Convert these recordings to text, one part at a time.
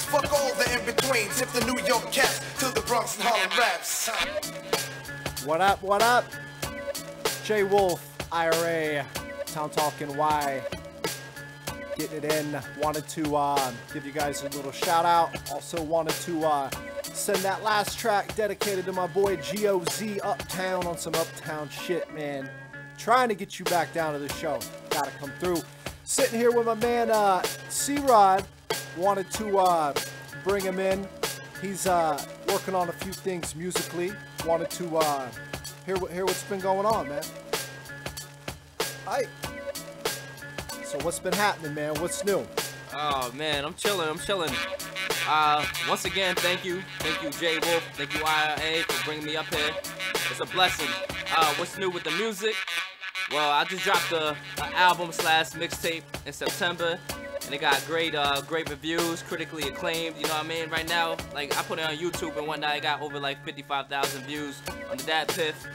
Queens, fuck all the in-betweens. If the New York cats to the Bronx and Harlem raps. What up, what up? J Wolf, IRA, TowntalkNY, getting it in. Wanted to give you guys a little shout out. Also wanted to send that last track dedicated to my boy GOZ Uptown on some Uptown shit, man. Trying to get you back down to the show. Gotta come through. Sitting here with my man C-Rod. Wanted to bring him in. He's working on a few things musically. Wanted to hear what's been going on, man. Hi. So what's been happening, man? What's new? Oh man, I'm chilling. Once again, thank you J Wolf, thank you IRA for bringing me up here. It's a blessing. What's new with the music? Well, I just dropped an album / mixtape in September, and it got great reviews, critically acclaimed. You know what I mean? Right now, like I put it on YouTube and whatnot, it got over like 55,000 views on the Dat Piff.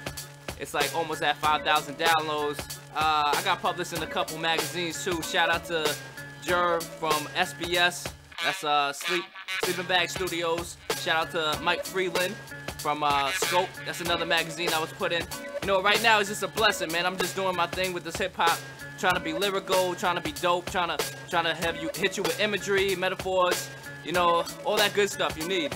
It's like almost at 5,000 downloads. I got published in a couple magazines too. Shout out to Jer from SBS. That's Sleeping Bag Studios. Shout out to Mike Freeland from Scope. That's another magazine I was put in. You know, right now it's just a blessing, man. I'm just doing my thing with this hip hop, trying to be lyrical, trying to be dope, trying to hit you with imagery, metaphors, you know, all that good stuff you need.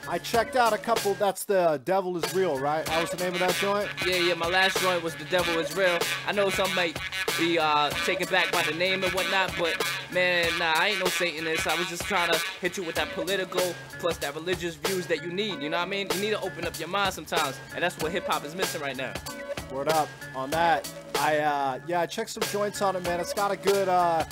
I checked out a couple. That's the Devil Is Real, right? That was the name of that joint? Yeah, my last joint was The Devil Is Real. I know some might be taken back by the name and whatnot, but man, nah, I ain't no Satanist. I was just trying to hit you with that political plus that religious views that you need, you know what I mean? You need to open up your mind sometimes, and that's what hip-hop is missing right now. Word up on that. I checked some joints on it, man. It's got a good old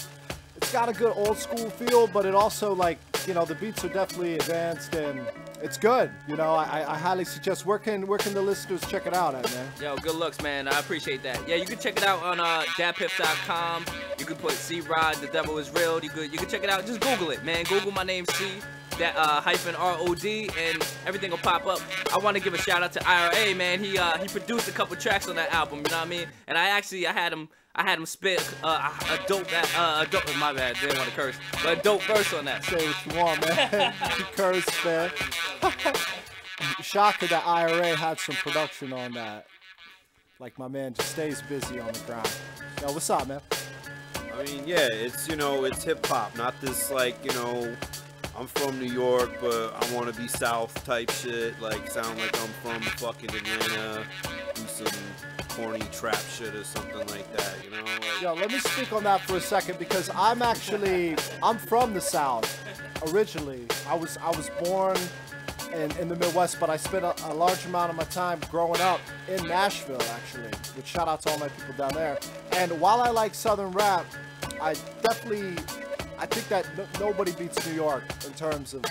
school feel, but it also, like, you know, the beats are definitely advanced and it's good. You know, I highly suggest. Where can the listeners check it out at, man? Yo, good looks, man. I appreciate that. Yeah, you can check it out on datpiff.com. You can put C-Rod, The Devil Is Real. You can check it out. Just Google it, man. Google my name, -ROD, and everything will pop up. I want to give a shout out to IRA, man. He produced a couple tracks on that album. You know what I mean? And I had him spit a dope, my bad, didn't want to curse, but a dope verse on that. Say what you want, man. You curse, man. Shocker that IRA had some production on that. Like, my man just stays busy on the ground. Yo, what's up, man? I mean, yeah, it's, you know, it's hip-hop, not this, like, you know, I'm from New York, but I want to be South type shit, like, sound like I'm from fucking Atlanta, do some corny trap shit or something like that, you know? Like, yo, let me speak on that for a second, because I'm from the South originally. I was born in the Midwest, but I spent a large amount of my time growing up in Nashville, actually, which shout out to all my people down there. And while I like Southern rap, I think that nobody beats New York in terms of,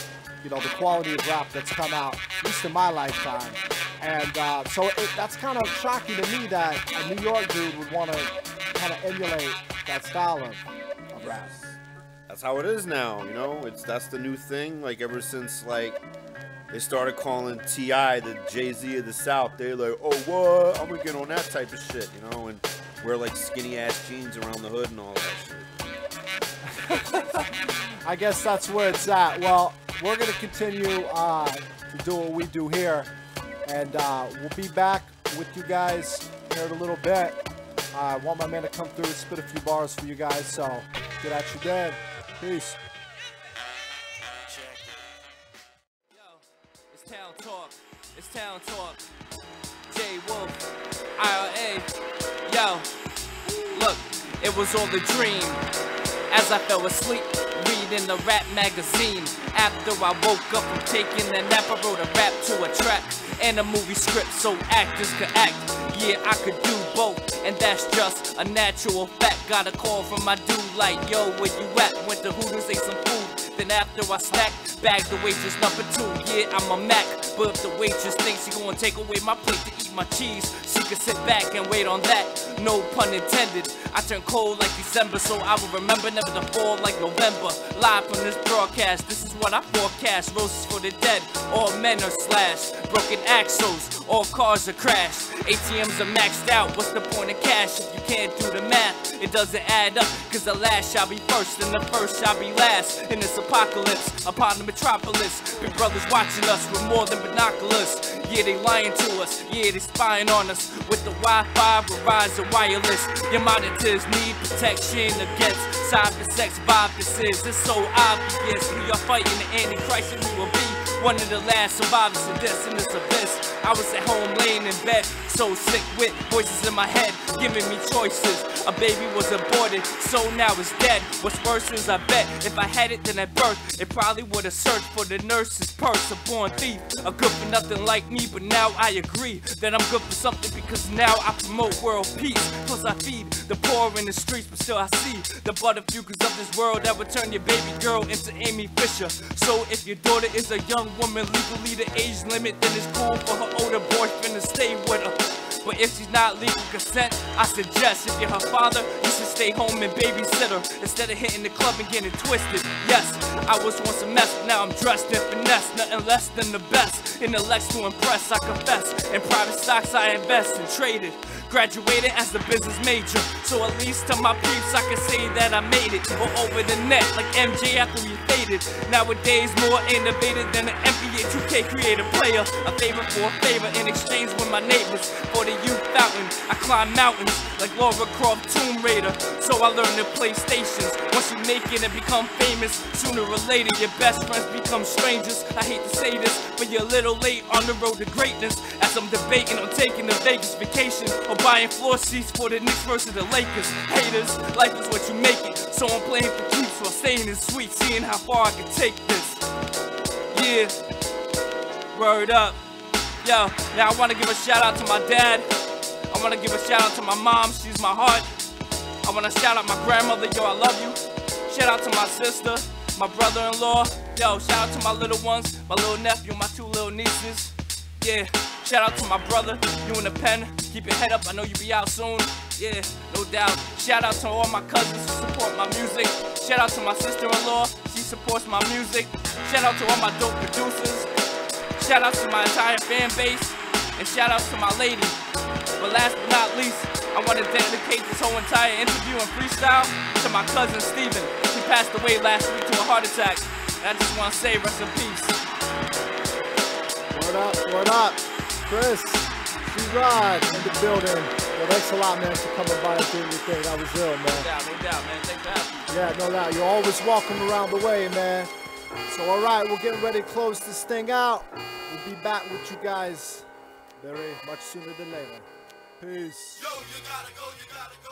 you know, the quality of rap that's come out, at least in my lifetime. And so that's kind of shocking to me that a New York dude would want to kind of emulate that style of rap. that's how it is now, you know? That's the new thing, like, ever since, like, they started calling T.I. the Jay-Z of the South. They're like, oh, what? I'm gonna get on that type of shit, you know? And wear, like, skinny-ass jeans around the hood and all that shit. I guess that's where it's at. Well, we're going to continue to do what we do here. And we'll be back with you guys here in a little bit. I want my man to come through and spit a few bars for you guys. So get at you then. Peace. Yo, it's Town Talk. It's Town Talk. J Wolf, IRA. Yo, look, it was all a dream. As I fell asleep, reading a rap magazine. After I woke up from taking a nap, I wrote a rap to a track and a movie script so actors could act. Yeah, I could do both, and that's just a natural fact. Got a call from my dude like, yo, where you at? Went to Hooters, ate some food. Then after I snacked, bagged the waitress number 2. Yeah, I'm a Mac, but if the waitress thinks she gonna take away my plate to eat my cheese, she can sit back and wait on that. No pun intended. I turn cold like December, so I will remember never to fall like November. Live from this broadcast, this is what I forecast. Roses for the dead, all men are slashed. Broken axles, all cars are crashed. ATMs are maxed out, what's the point of cash if you can't do the math? it doesn't add up. Cause the last shall be first and the first shall be last. In this apocalypse, upon the metropolis, big brothers watching us with more than binoculars. Yeah, they lying to us, yeah, they spying on us. With the Wi-Fi, Verizon wireless. Your monitors need protection against cyber sex viruses. It's so obvious, we are fighting the Antichrist and we will be one of the last survivors of this in this abyss. I was at home laying in bed, so sick with voices in my head, giving me choices. A baby was aborted, so now it's dead. What's worse is I bet if I had it then at birth, it probably would have searched for the nurse's purse. A born thief, a good for nothing like me, but now I agree that I'm good for something because now I promote world peace. Plus I feed the poor in the streets, but still I see the butterfugers of this world that would turn your baby girl into Amy Fisher. So if your daughter is a young woman, legally the age limit, then it's cool for her older boyfriend to stay with her. But if she's not legal consent, I suggest if you're her father, you should stay home and babysit her instead of hitting the club and getting twisted. Yes, I was once a mess, but now I'm dressed in finesse, nothing less than the best. Intellects to impress, I confess. In private stocks I invest and traded. Graduated as a business major, so at least to my peeps I can say that I made it. Or over the net like MJ after he faded. Nowadays more innovative than an NBA 2K creator player. A favor for a favor in exchange with my neighbors. For the youth fountain, I climb mountains like Laura Croft Tomb Raider. So I learned to play stations. Once you make it and become famous, sooner or later your best friends become strangers. I hate to say this, but you're a little late on the road to greatness. As I'm debating on taking a Vegas vacation or buying floor seats for the Knicks versus the Lakers. Haters, life is what you make it. So I'm playing for keeps while staying in sweet, seeing how far I can take this. Yeah, word up. Yo, now I wanna give a shout out to my dad. I wanna give a shout out to my mom, she's my heart. I wanna shout out my grandmother, yo, I love you. Shout out to my sister, my brother-in-law. Yo, shout out to my little ones, my little nephew, my two little nieces. Yeah, shout out to my brother, you in the pen. Keep your head up, I know you be out soon. Yeah, no doubt. Shout out to all my cousins who support my music. Shout out to my sister-in-law, she supports my music. Shout out to all my dope producers. Shout out to my entire fan base. And shout out to my lady. But last but not least, I want to dedicate this whole entire interview and freestyle to my cousin Steven. He passed away last week to a heart attack. And I just want to say rest in peace. Word up, Chris, G-Rod in the building. Well, thanks a lot, man, for coming by and doing your thing. That was ill, man. No doubt, man. Thanks for having me. Yeah, no doubt. You're always welcome around the way, man. So, all right, we're getting ready to close this thing out. We'll be back with you guys very much sooner than later. Peace. Yo, you gotta go, you gotta go.